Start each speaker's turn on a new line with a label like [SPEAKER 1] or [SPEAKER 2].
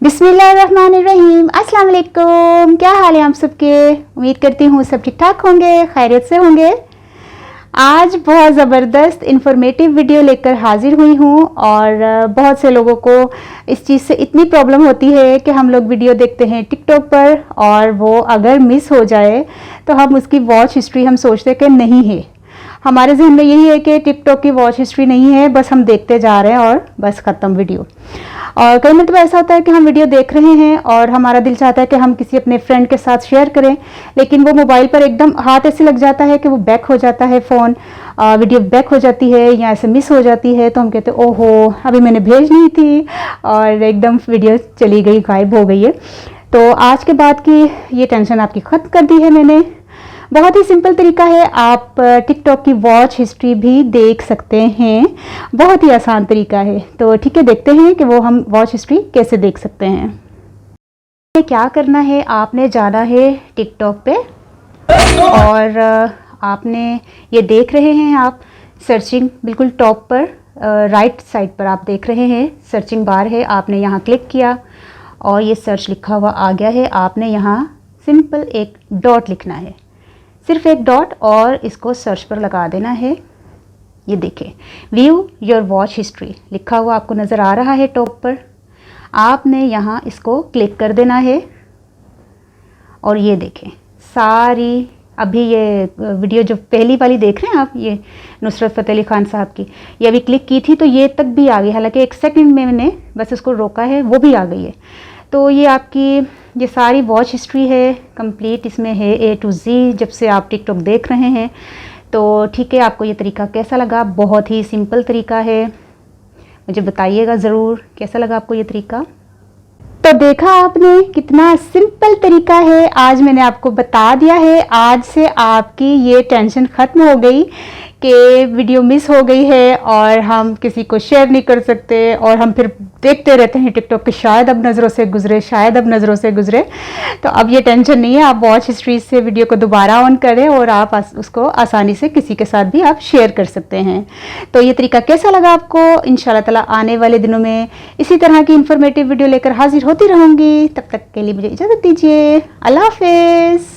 [SPEAKER 1] बिस्मिल्लाहिर्रहमानिर्रहीम। अस्सलाम वालेकुम। क्या हाल है आप सबके? उम्मीद करती हूँ सब ठीक ठाक होंगे, खैरियत से होंगे। आज बहुत ज़बरदस्त इंफॉर्मेटिव वीडियो लेकर हाजिर हुई हूँ और बहुत से लोगों को इस चीज़ से इतनी प्रॉब्लम होती है कि हम लोग वीडियो देखते हैं टिकटॉक पर और वो अगर मिस हो जाए तो हम उसकी वॉच हिस्ट्री हम सोचते हैं कि नहीं है। हमारे जहन में यही है कि टिकटॉक की वॉच हिस्ट्री नहीं है, बस हम देखते जा रहे हैं और बस ख़त्म वीडियो। और कई मतलब ऐसा होता है कि हम वीडियो देख रहे हैं और हमारा दिल चाहता है कि हम किसी अपने फ्रेंड के साथ शेयर करें, लेकिन वो मोबाइल पर एकदम हाथ ऐसे लग जाता है कि वो बैक हो जाता है, फ़ोन वीडियो बैक हो जाती है या ऐसे मिस हो जाती है। तो हम कहते हैं ओहो अभी मैंने भेजनी थी और एकदम वीडियो चली गई, गायब हो गई है। तो आज के बाद की ये टेंशन आपकी ख़त्म कर दी है मैंने। बहुत ही सिंपल तरीका है, आप टिकटॉक की वॉच हिस्ट्री भी देख सकते हैं। बहुत ही आसान तरीका है। तो ठीक है, देखते हैं कि वो हम वॉच हिस्ट्री कैसे देख सकते हैं। क्या करना है, आपने जाना है टिकटॉक पे और आपने ये देख रहे हैं आप सर्चिंग बिल्कुल टॉप पर राइट साइड पर आप देख रहे हैं सर्चिंग बार है। आपने यहाँ क्लिक किया और ये सर्च लिखा हुआ आ गया है। आपने यहाँ सिंपल एक डॉट लिखना है, सिर्फ एक डॉट, और इसको सर्च पर लगा देना है। ये देखें व्यू योर वॉच हिस्ट्री लिखा हुआ आपको नज़र आ रहा है टॉप पर। आपने यहाँ इसको क्लिक कर देना है और ये देखें सारी अभी ये वीडियो जो पहली वाली देख रहे हैं आप, ये नुसरत फ़तेह अली खान साहब की, ये अभी क्लिक की थी तो ये तक भी आ गई। हालांकि एक सेकंड में मैंने बस इसको रोका है, वो भी आ गई है। तो ये आपकी ये सारी वॉच हिस्ट्री है कंप्लीट, इसमें है A to Z जब से आप टिकटॉक देख रहे हैं। तो ठीक है, आपको ये तरीका कैसा लगा? बहुत ही सिंपल तरीका है, मुझे बताइएगा ज़रूर कैसा लगा आपको ये तरीका। तो देखा आपने कितना सिंपल तरीका है, आज मैंने आपको बता दिया है। आज से आपकी ये टेंशन ख़त्म हो गई कि वीडियो मिस हो गई है और हम किसी को शेयर नहीं कर सकते और हम फिर देखते रहते हैं टिकटॉक के शायद अब नज़रों से गुजरे, शायद अब नज़रों से गुजरे। तो अब ये टेंशन नहीं है, आप वॉच हिस्ट्री से वीडियो को दोबारा ऑन करें और आप उसको आसानी से किसी के साथ भी आप शेयर कर सकते हैं। तो ये तरीका कैसा लगा आपको? इंशाल्लाह ताला आने वाले दिनों में इसी तरह की इंफॉर्मेटिव वीडियो लेकर हाजिर होती रहूँगी। तब तक के लिए मुझे इजाज़त दीजिए। अल्लाह हाफिज़।